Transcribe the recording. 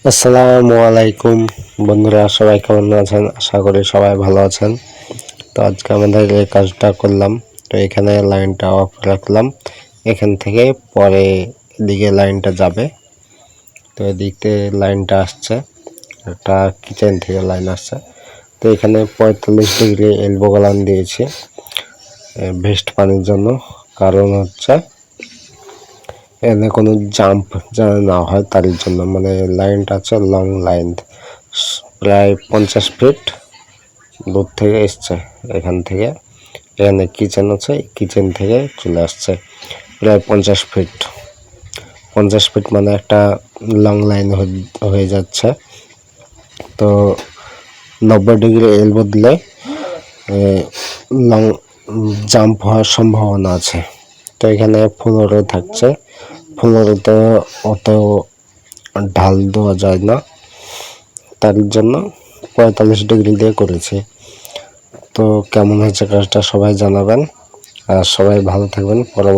আসসালামু আলাইকুম বন্ধুরা, সবাই কেমন আছেন? আশা করি সবাই ভালো আছেন। তো আজকে আমাদের এই কাজটা করলাম। তো এখানে লাইনটা অফ রাখলাম, এখান থেকে পরে এদিকে লাইনটা যাবে। তো এদিকে লাইনটা আসছে, একটা কিচেন থেকে লাইন আসছে। তো এখানে 45 ডিগ্রি এলবো গলান দিয়েছি ভেস্ট পানির জন্য। কারণ হচ্ছে এখানে কোনো জাম্প যেন না হয় তার জন্য। মানে লাইনটা আছে লং লাইন, প্রায় 50 ফিট দূর থেকে এসছে। এখান থেকে এখানে কিচেন আছে, কিচেন থেকে চলে আসছে প্রায় 50 ফিট মানে একটা লং লাইন হয়ে যাচ্ছে। তো 90 ডিগ্রি এলবো দিলে লং জাম্প হওয়ার সম্ভাবনা আছে। তো এখানে ফ্লোরে থাকছে, ফ্লোরেতে অত ঢাল দেওয়া যায় না, তার জন্য 45 ডিগ্রি দিয়ে করেছি। তো কেমন হয়েছে কাজটা সবাই জানাবেন, আর সবাই ভালো থাকবেন। পরবর্তী